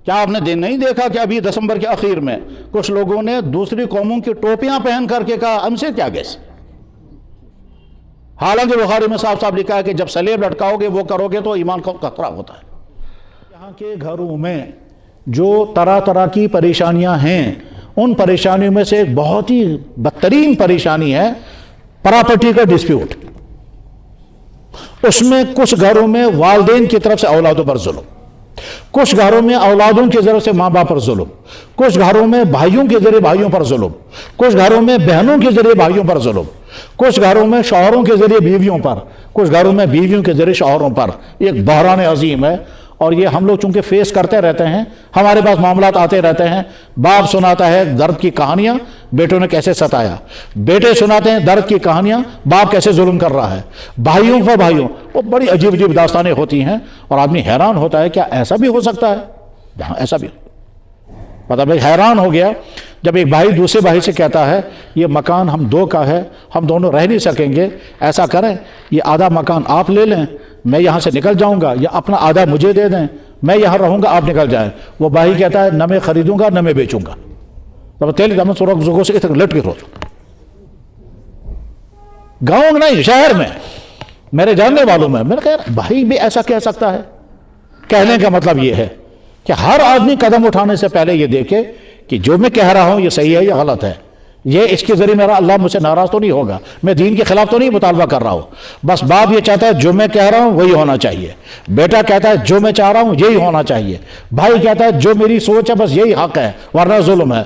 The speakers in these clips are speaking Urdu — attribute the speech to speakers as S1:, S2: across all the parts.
S1: کیا آپ نے دن نہیں دیکھا کہ ابھی دسمبر کے آخر میں کچھ لوگوں نے دوسری قوموں کی ٹوپیاں پہن کر کے کہا ہم سے کیا گیس؟ حالانکہ بخاری میں صاف صاف لکھا ہے کہ جب سلیب لٹکاؤ گے وہ کرو گے تو ایمان کا خطرہ ہوتا ہے۔ یہاں کے گھروں میں جو طرح طرح کی پریشانیاں ہیں، ان پریشانیوں میں سے ایک بہت ہی بدترین پریشانی ہے پراپرٹی کا ڈسپیوٹ۔ اس میں کچھ گھروں میں والدین کی طرف سے اولادوں پر ظلم، کچھ گھروں میں اولادوں کی طرف سے ماں باپ پر ظلم، کچھ گھروں میں بھائیوں کے ذریعے بھائیوں پر ظلم، کچھ گھروں میں بہنوں کے ذریعے بھائیوں پر ظلم، کچھ گھروں میں شوہروں کے ذریعے بیویوں پر، کچھ گھروں میں بیویوں کے ذریعے شوہروں پر۔ ایک بحران عظیم ہے، اور یہ ہم لوگ چونکہ فیس کرتے رہتے ہیں، ہمارے پاس معاملات آتے رہتے ہیں۔ باپ سناتا ہے درد کی کہانیاں، بیٹوں نے کیسے ستایا، بیٹے سناتے ہیں درد کی کہانیاں، باپ کیسے ظلم کر رہا ہے، بھائیوں پر بھائیوں، وہ بڑی عجیب عجیب داستانیں ہوتی ہیں، اور آدمی حیران ہوتا ہے کیا ایسا بھی ہو سکتا ہے؟ جہاں ایسا بھی پتہ بھائی حیران ہو گیا جب ایک بھائی دوسرے بھائی سے کہتا ہے یہ مکان ہم دو کا ہے، ہم دونوں رہ نہیں سکیں گے، ایسا کریں یہ آدھا مکان آپ لے لیں، میں یہاں سے نکل جاؤں گا، یا اپنا آدھا مجھے دے دیں، میں یہاں رہوں گا آپ نکل جائیں۔ وہ بھائی کہتا ہے نہ میں خریدوں گا نہ میں بیچوں گا، لٹ کے گاؤں نہیں شہر میں میرے جاننے والوں میں، میں نے کہا بھائی بھی ایسا کہہ سکتا ہے؟ کہنے کا مطلب یہ ہے کہ ہر آدمی قدم اٹھانے سے پہلے یہ دیکھے کہ جو میں کہہ رہا ہوں یہ صحیح ہے یا غلط ہے، یہ اس کے ذریعے میرا اللہ مجھ سے ناراض تو نہیں ہوگا، میں دین کے خلاف تو نہیں مطالبہ کر رہا ہوں۔ بس باپ یہ چاہتا ہے جو میں کہہ رہا ہوں وہی ہونا چاہیے، بیٹا کہتا ہے جو میں چاہ رہا ہوں یہی ہونا چاہیے، بھائی کہتا ہے جو میری سوچ ہے بس یہی حق ہے ورنہ ظلم ہے،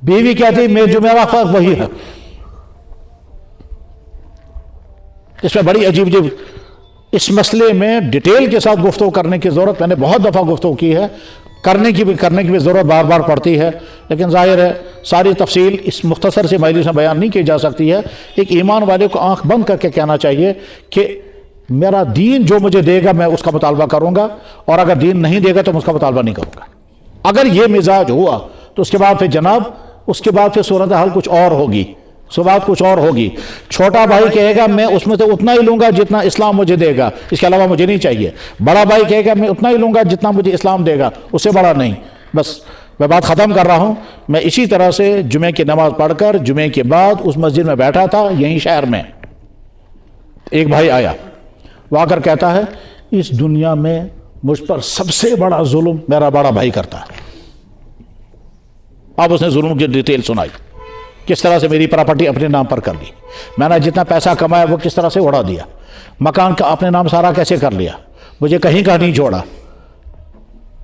S1: بیوی کہتی ہے جو میرا حق وہی ہے۔ اس میں بڑی عجیب عجیب اس مسئلے میں ڈیٹیل کے ساتھ گفتگو کرنے کی ضرورت، میں نے بہت دفعہ گفتگو کی ہے، کرنے کی بھی ضرورت بار بار پڑتی ہے، لیکن ظاہر ہے ساری تفصیل اس مختصر سی مجلس میں بیان نہیں کی جا سکتی ہے۔ ایک ایمان والے کو آنکھ بند کر کے کہنا چاہیے کہ میرا دین جو مجھے دے گا میں اس کا مطالبہ کروں گا، اور اگر دین نہیں دے گا تو میں اس کا مطالبہ نہیں کروں گا۔ اگر یہ مزاج ہوا تو اس کے بعد پھر جناب اس کے بعد پھر صورتحال کچھ اور ہوگی، بات کچھ اور ہوگی۔ چھوٹا بھائی کہے گا میں اس میں سے اتنا ہی لوں گا جتنا اسلام مجھے دے گا، اس کے علاوہ مجھے نہیں چاہیے۔ بڑا بھائی کہے گا میں اتنا ہی لوں گا جتنا مجھے اسلام دے گا، اس سے بڑا نہیں۔ بس میں بات ختم کر رہا ہوں۔ میں اسی طرح سے جمعے کی نماز پڑھ کر جمعے کے بعد اس مسجد میں بیٹھا تھا یہیں شہر میں، ایک بھائی آیا، وہ آ کر کہتا ہے اس دنیا میں مجھ پر سب سے بڑا ظلم میرا بڑا بھائی کرتا ہے۔ اب اس نے ظلم کی ڈیٹیل سنائی، کس طرح سے میری پراپرٹی اپنے نام پر کر لی، میں نے جتنا پیسہ کمایا وہ کس طرح سے اڑا دیا، مکان کا اپنے نام سارا کیسے کر لیا، مجھے کہیں کا نہیں چھوڑا۔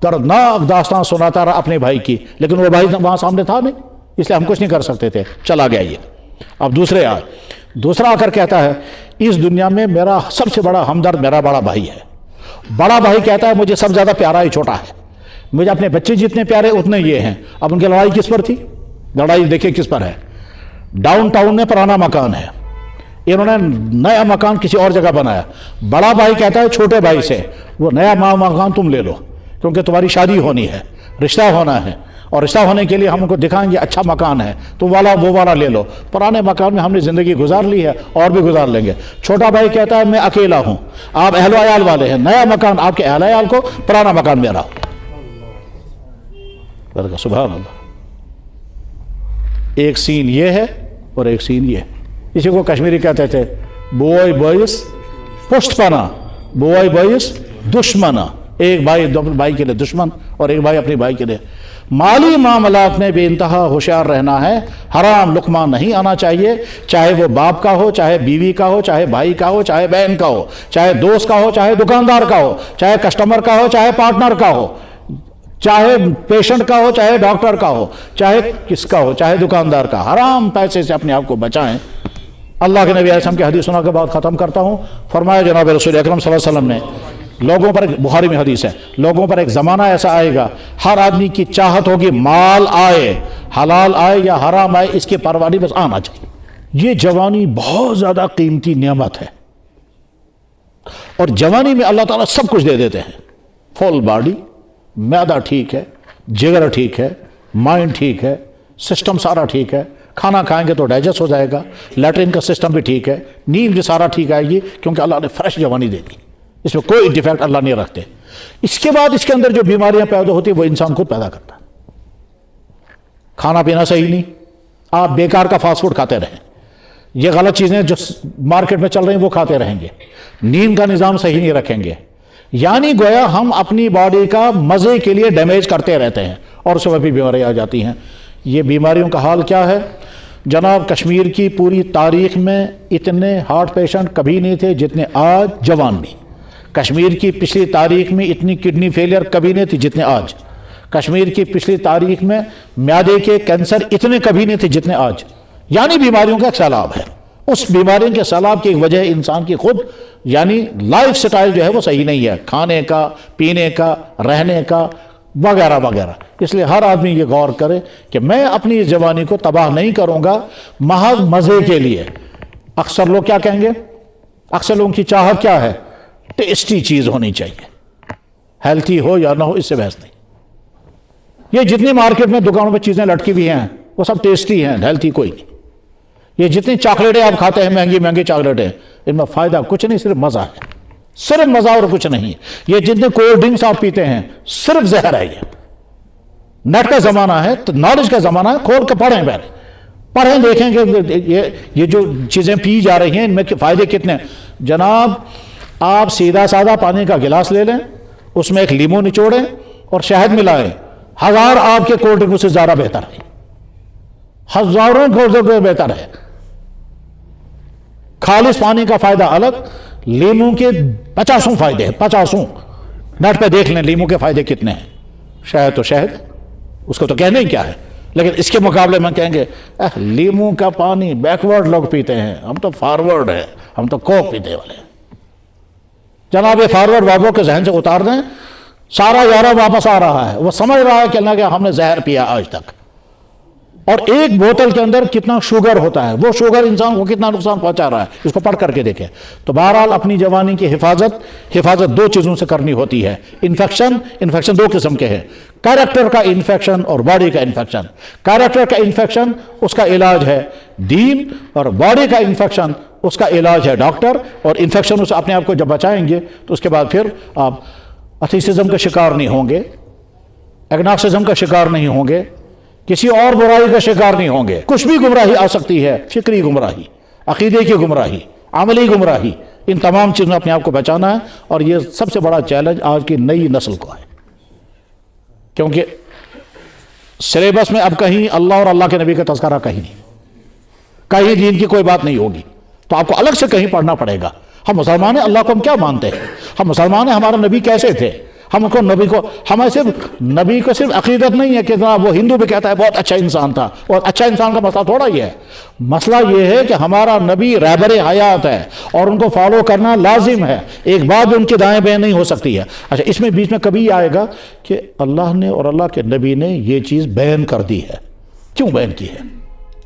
S1: دردناک داستان سناتا رہا اپنے بھائی کی، لیکن وہ بھائی وہاں سامنے تھا نہیں، اس لیے ہم کچھ نہیں کر سکتے تھے، چلا گیا یہ۔ اب دوسرا آ کر کہتا ہے اس دنیا میں میرا سب سے بڑا ہمدرد میرا بڑا بھائی ہے۔ بڑا بھائی کہتا ہے مجھے سب زیادہ پیارا ہی چھوٹا ہے، مجھے اپنے بچے جتنے پیارے اتنے یہ ہیں۔ اب ان کی لڑائی کس پر تھی؟ لڑائی دیکھیں کس پر ہے۔ ڈاؤن ٹاؤن میں پرانا مکان ہے، انہوں نے نیا مکان کسی اور جگہ بنایا۔ بڑا بھائی کہتا ہے چھوٹے بھائی سے وہ نیا مکان تم لے لو کیونکہ تمہاری شادی ہونی ہے، رشتہ ہونا ہے، اور رشتہ ہونے کے لیے ہم کو دکھائیں گے اچھا مکان ہے، تو وہ والا لے لو۔ پرانے مکان میں ہم نے زندگی گزار لی ہے اور بھی گزار لیں گے۔ چھوٹا بھائی کہتا ہے میں اکیلا ہوں، آپ اہل و عیال والے ہیں، نیا مکان آپ کے اہل و عیال کو، پرانا مکان میرا۔ سبحان اللہ۔ ایک سین یہ ہے اور ایک سین یہ، اسی کو کشمیری کہتے تھے بوئی بوئس پشت پنا، بوئی بوئس دشمنا، ایک بھائی بھائی کے لیے دشمن اور ایک بھائی اپنے بھائی کے لیے۔ مالی معاملات میں بے انتہا ہوشیار رہنا ہے، حرام لقمہ نہیں آنا چاہیے، چاہے وہ باپ کا ہو، چاہے بیوی کا ہو، چاہے بھائی کا ہو، چاہے بہن کا ہو، چاہے دوست کا ہو، چاہے دکاندار کا ہو، چاہے کسٹمر کا ہو، چاہے پارٹنر کا ہو، چاہے پیشنٹ کا ہو، چاہے ڈاکٹر کا ہو، چاہے کس کا ہو، چاہے دکاندار کا۔ حرام پیسے سے اپنے آپ کو بچائیں۔ اللہ کے نبی علیہ السلام کی حدیث سنا کے بعد ختم کرتا ہوں۔ فرمایا جناب رسول اکرم صلی اللہ علیہ وسلم نے لوگوں پر، بخاری میں حدیث ہے، لوگوں پر ایک زمانہ ایسا آئے گا ہر آدمی کی چاہت ہوگی مال آئے، حلال آئے یا حرام آئے، اس کی پرواہ بس آنا چاہیے۔ یہ جوانی بہت زیادہ قیمتی نعمت ہے، اور جوانی میں اللہ تعالیٰ سب کچھ دے دیتے ہیں، فل باڈی، معدہ ٹھیک ہے، جگر ٹھیک ہے، مائنڈ ٹھیک ہے، سسٹم سارا ٹھیک ہے، کھانا کھائیں گے تو ڈائجسٹ ہو جائے گا، لیٹرین کا سسٹم بھی ٹھیک ہے، نیند بھی سارا ٹھیک آئے گی، کیونکہ اللہ نے فریش جوانی دے دی، اس میں کوئی ڈیفیکٹ اللہ نہیں رکھتے۔ اس کے بعد اس کے اندر جو بیماریاں پیدا ہوتی ہیں وہ انسان خود پیدا کرتا ہے. کھانا پینا صحیح نہیں, آپ بیکار کا فاسٹ فوڈ کھاتے رہیں, یہ غلط چیزیں جو مارکیٹ میں چل رہی ہیں وہ کھاتے رہیں گے, نیند کا نظام صحیح نہیں رکھیں گے, یعنی گویا ہم اپنی باڈی کا مزے کے لیے ڈیمیج کرتے رہتے ہیں اور اس میں بھی بیماریاں آ جاتی ہیں. یہ بیماریوں کا حال کیا ہے جناب؟ کشمیر کی پوری تاریخ میں اتنے ہارٹ پیشنٹ کبھی نہیں تھے جتنے آج جوان میں. کشمیر کی پچھلی تاریخ میں اتنی کڈنی فیلئر کبھی نہیں تھی جتنے آج. کشمیر کی پچھلی تاریخ میں معدے کے کینسر اتنے کبھی نہیں تھے جتنے آج. یعنی بیماریوں کا ایک سیلاب ہے. اس بیماریوں کے سیلاب کی ایک وجہ انسان کی خود یعنی لائف سٹائل جو ہے وہ صحیح نہیں ہے, کھانے کا, پینے کا, رہنے کا وغیرہ وغیرہ. اس لیے ہر آدمی یہ غور کرے کہ میں اپنی جوانی کو تباہ نہیں کروں گا محض مزے کے لیے. اکثر لوگ کیا کہیں گے؟ اکثر لوگوں کی چاہت کیا ہے؟ ٹیسٹی چیز ہونی چاہیے, ہیلتھی ہو یا نہ ہو اس سے بحث نہیں. یہ جتنی مارکیٹ میں دکانوں پہ چیزیں لٹکی ہوئی ہیں وہ سب ٹیسٹی ہیں, ہیلتھی کوئی نہیں. یہ جتنی چاکلیٹیں آپ کھاتے ہیں مہنگی مہنگی چاکلیٹیں, ان میں فائدہ کچھ نہیں, صرف مزہ ہے, صرف مزہ اور کچھ نہیں. یہ جتنے کولڈ ڈرنکس آپ پیتے ہیں صرف زہر ہے. یہ نیٹ کا زمانہ ہے تو نالج کا زمانہ ہے, کھول کے پڑھیں, پہلے پڑھیں, دیکھیں کہ یہ جو چیزیں پی جا رہی ہیں ان میں فائدے کتنے ہیں. جناب آپ سیدھا سادہ پانی کا گلاس لے لیں, اس میں ایک لیمو نچوڑیں اور شہد ملائیں, ہزار آپ کے کولڈ ڈرنک سے زیادہ بہتر ہے, ہزاروں کولڈ ڈرنک بہتر ہے. خالص پانی کا فائدہ الگ, لیمو کے 50 فائدے ہیں, 50. نیٹ پہ دیکھ لیں لیمو کے فائدے کتنے ہیں. شہد تو شہد, اس کو تو کہنے ہی کیا ہے, لیکن اس کے مقابلے میں کہیں گے لیمو کا پانی بیکورڈ لوگ پیتے ہیں, ہم تو فارورڈ ہیں, ہم تو کوک پیتے والے ہیں. جناب یہ فارورڈ بابوں کے ذہن سے اتار دیں, سارا یارہ واپس آ رہا ہے, وہ سمجھ رہا ہے کہ اللہ کہ ہم نے زہر پیا آج تک. اور ایک بوتل کے اندر کتنا شوگر ہوتا ہے, وہ شوگر انسان کو کتنا نقصان پہنچا رہا ہے, اس کو پڑھ کر کے دیکھیں. تو بہرحال اپنی جوانی کی حفاظت 2 چیزوں سے کرنی ہوتی ہے. انفیکشن 2 قسم کے ہیں, کیریکٹر کا انفیکشن اور باڈی کا انفیکشن. کیریکٹر کا انفیکشن اس کا علاج ہے دین, اور باڈی کا انفیکشن اس کا علاج ہے ڈاکٹر. اور انفیکشن سے اپنے آپ کو جب بچائیں گے تو اس کے بعد پھر آپ ایتھیسزم کا شکار نہیں ہوں گے, ایگنوسٹکزم کا شکار نہیں ہوں گے, کسی اور برائی کا شکار نہیں ہوں گے. کچھ بھی گمراہی آ سکتی ہے, فکری گمراہی, عقیدے کی گمراہی, عملی گمراہی, ان تمام چیزوں اپنے آپ کو بچانا ہے. اور یہ سب سے بڑا چیلنج آج کی نئی نسل کو ہے, کیونکہ سلیبس میں اب کہیں اللہ اور اللہ کے نبی کا تذکرہ کہیں نہیں, کہیں دین کی کوئی بات نہیں ہوگی, تو آپ کو الگ سے کہیں پڑھنا پڑے گا. ہم مسلمان ہیں, اللہ کو ہم کیا مانتے ہیں, ہم مسلمان ہیں, ہمارا نبی کیسے تھے, ہمیں صرف نبی کو صرف عقیدت نہیں ہے کہ وہ ہندو بھی کہتا ہے بہت اچھا انسان تھا, اور اچھا انسان کا مسئلہ تھوڑا ہی ہے. مسئلہ یہ ہے کہ ہمارا نبی رہبر حیات ہے اور ان کو فالو کرنا لازم ہے, ایک بات بھی ان کی دائیں بائیں نہیں ہو سکتی ہے. اچھا, اس میں بیچ میں کبھی آئے گا کہ اللہ نے اور اللہ کے نبی نے یہ چیز بیان کر دی ہے, کیوں بیان کی ہے,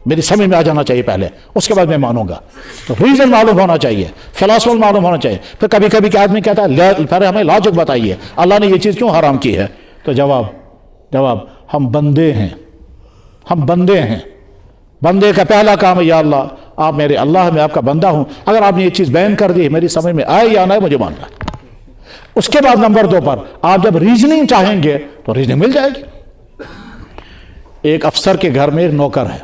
S1: میری سمجھ میں آ جانا چاہیے پہلے, اس کے بعد میں مانوں گا. تو ریزن معلوم ہونا چاہیے, فلسفہ معلوم ہونا چاہیے. پھر کبھی کبھی کہ آدمی کہتا ہے پھر ہمیں لاجک بتائیے اللہ نے یہ چیز کیوں حرام کی ہے. تو جواب ہم بندے ہیں, ہم بندے ہیں. بندے کا پہلا کام ہے یا اللہ آپ میرے اللہ, میں آپ کا بندہ ہوں, اگر آپ نے یہ چیز بیان کر دی, میری سمجھ میں آئے یا نہ مجھے ماننا. اس کے بعد نمبر 2 پر آپ جب ریزننگ چاہیں گے تو ریزننگ مل جائے گی. ایک افسر کے گھر میں ایک نوکر ہے.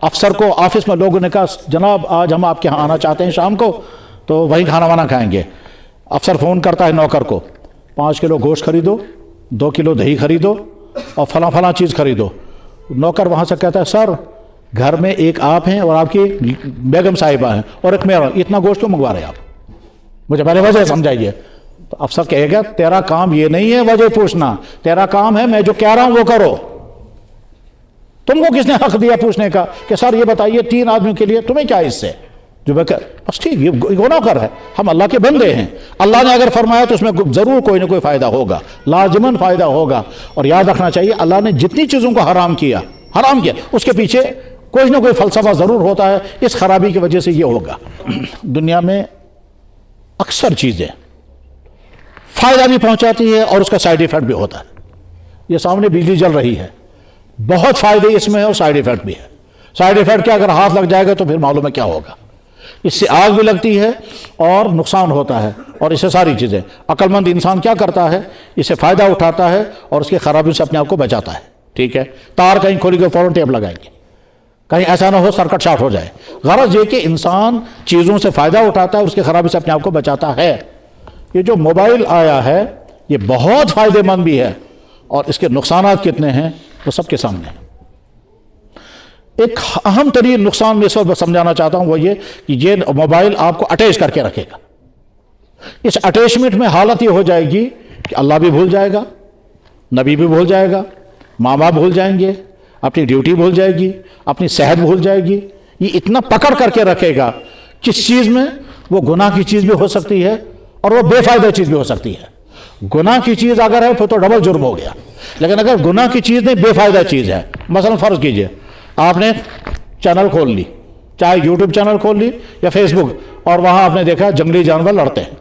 S1: افسر کو آفس میں لوگوں نے کہا جناب آج ہم آپ کے ہاں آنا چاہتے ہیں شام کو, تو وہیں کھانا وانا کھائیں گے. افسر فون کرتا ہے نوکر کو, 5 کلو گوشت خریدو, 2 کلو دہی خریدو اور فلاں چیز خریدو. نوکر وہاں سے کہتا ہے سر گھر میں ایک آپ ہیں اور آپ کی بیگم صاحبہ ہیں اور ایک میرا, اتنا گوشت کیوں منگوا رہے ہیں آپ, مجھے پہلے وجہ سمجھائیے. تو افسر کہے گا تیرا کام یہ نہیں ہے وجہ پوچھنا, تیرا کام ہے میں جو کہہ رہا ہوں وہ کرو. تم کو کس نے حق دیا پوچھنے کا کہ سر یہ بتائیے 3 آدمیوں کے لیے تمہیں کیا اس سے, جو بس ٹھیک, یہ گناہ کر ہے, ہم اللہ کے بندے ہیں. اللہ نے اگر فرمایا تو اس میں ضرور کوئی نہ کوئی فائدہ ہوگا, لازماً فائدہ ہوگا. اور یاد رکھنا چاہیے اللہ نے جتنی چیزوں کو حرام کیا اس کے پیچھے کوئی نہ کوئی فلسفہ ضرور ہوتا ہے. اس خرابی کی وجہ سے یہ ہوگا. دنیا میں اکثر چیزیں فائدہ بھی پہنچاتی ہے اور اس کا سائیڈ ایفیکٹ بھی ہوتا ہے. یہ سامنے بجلی جل رہی ہے, بہت فائدے اس میں ہے اور سائیڈ ایفیکٹ بھی ہے. سائیڈ ایفیکٹ کیا, اگر ہاتھ لگ جائے گا تو پھر معلوم ہے کیا ہوگا. اس سے آگ بھی لگتی ہے اور نقصان ہوتا ہے، اور اس سے ساری چیزیں۔ عقل مند انسان کیا کرتا ہے؟ اس سے فائدہ اٹھاتا ہے اور اس کی خرابیوں سے اپنے آپ کو بچاتا ہے، ٹھیک ہے؟ تار کہیں کھولی گئی فوراً ٹیپ لگائیں گے، کہیں ایسا نہ ہو سرکٹ شارٹ ہو جائے۔ غرض یہ کہ انسان چیزوں سے فائدہ اٹھاتا ہے، اس کی خرابی سے اپنے آپ کو بچاتا ہے۔ یہ جو موبائل آیا ہے یہ بہت فائدہ مند بھی ہے، اور اس کے نقصانات کتنے ہیں وہ سب کے سامنے ہیں۔ ایک اہم ترین نقصان میں اس وقت سمجھانا چاہتا ہوں وہ یہ کہ یہ موبائل آپ کو اٹیچ کر کے رکھے گا۔ اس اٹیچمنٹ میں حالت یہ ہو جائے گی کہ اللہ بھی بھول جائے گا، نبی بھی بھول جائے گا، ماں باپ بھول جائیں گے، اپنی ڈیوٹی بھول جائے گی، اپنی صحت بھول جائے گی۔ یہ اتنا پکڑ کر کے رکھے گا کس چیز میں؟ وہ گناہ کی چیز بھی ہو سکتی ہے اور وہ بے فائدہ چیز بھی ہو سکتی ہے۔ گناہ کی چیز اگر ہے پھر تو ڈبل جرم ہو گیا، لیکن اگر گناہ کی چیز نہیں، بے فائدہ چیز ہے، مثلا فرض کیجئے آپ نے چینل کھول لی، چاہے یوٹیوب چینل کھول لی یا فیس بک، اور وہاں آپ نے دیکھا جنگلی جانور لڑتے ہیں،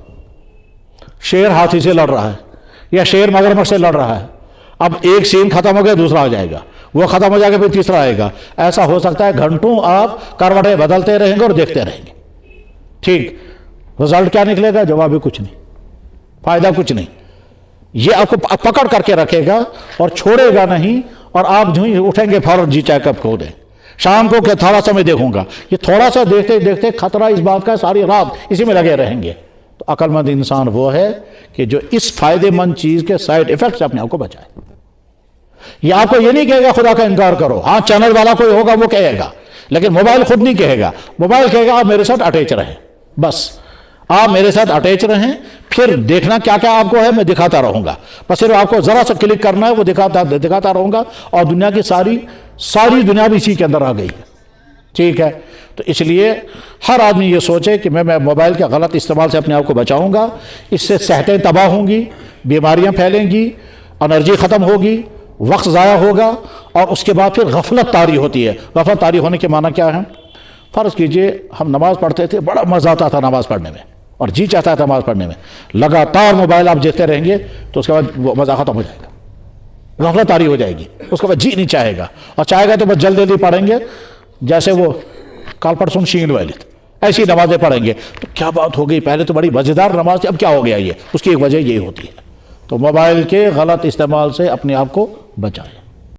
S1: شیر ہاتھی سے لڑ رہا ہے یا شیر مگرمچھ سے لڑ رہا ہے۔ اب ایک سین ختم ہو گیا دوسرا آ جائے گا، وہ ختم ہو جائے گا پھر تیسرا آئے گا۔ ایسا ہو سکتا ہے گھنٹوں آپ کروٹیں بدلتے رہیں گے اور دیکھتے رہیں گے، ٹھیک؟ رزلٹ کیا نکلے گا؟ جواب بھی کچھ نہیں، فائدہ کچھ نہیں۔ یہ آپ کو پکڑ کر کے رکھے گا اور چھوڑے گا نہیں، اور آپ جو ہی اٹھیں گے فوراً جی چیک اپ کھو دیں، شام کو کہ تھوڑا سا میں دیکھوں گا۔ یہ تھوڑا سا دیکھتے دیکھتے خطرہ اس بات کا ساری رات اسی میں لگے رہیں گے۔ تو عقل مند انسان وہ ہے کہ جو اس فائدے مند چیز کے سائیڈ ایفیکٹ سے اپنے آپ کو بچائے۔ یہ آپ کو یہ نہیں کہے گا خدا کا انکار کرو، ہاں چینل والا کوئی ہوگا وہ کہے گا، لیکن موبائل خود نہیں کہے گا۔ موبائل کہے گا آپ میرے ساتھ اٹیچ رہیں، بس آپ میرے ساتھ اٹیچ رہیں، پھر دیکھنا کیا کیا آپ کو ہے میں دکھاتا رہوں گا، بس صرف آپ کو ذرا سا کلک کرنا ہے وہ دکھاتا رہوں گا، اور دنیا کی ساری دنیا بھی اسی کے اندر آ گئی ہے، ٹھیک ہے؟ تو اس لیے ہر آدمی یہ سوچے کہ میں موبائل کے غلط استعمال سے اپنے آپ کو بچاؤں گا۔ اس سے صحتیں تباہ ہوں گی، بیماریاں پھیلیں گی، انرجی ختم ہوگی، وقت ضائع ہوگا، اور اس کے بعد پھر غفلت طاری ہوتی ہے۔ غفلت طاری ہونے کے معنی کیا ہے؟ فرض کیجئے ہم نماز پڑھتے تھے، بڑا مزہ آتا تھا نماز پڑھنے میں اور جی چاہتا تھا نماز پڑھنے میں، لگاتار موبائل آپ دیکھتے رہیں گے تو اس کے بعد وہ مزہ ختم ہو جائے گا، غفلت طاری ہو جائے گی، اس کے بعد جی نہیں چاہے گا، اور چاہے گا تو بس جلدی پڑھیں گے جیسے وہ کال پرسوں شین والے ایسی نمازیں پڑھیں گے۔ تو کیا بات ہو گئی، پہلے تو بڑی مزیدار نماز تھی، اب کیا ہو گیا؟ یہ اس کی ایک وجہ یہی ہوتی ہے۔ تو موبائل کے غلط استعمال سے اپنے آپ کو بچائیں۔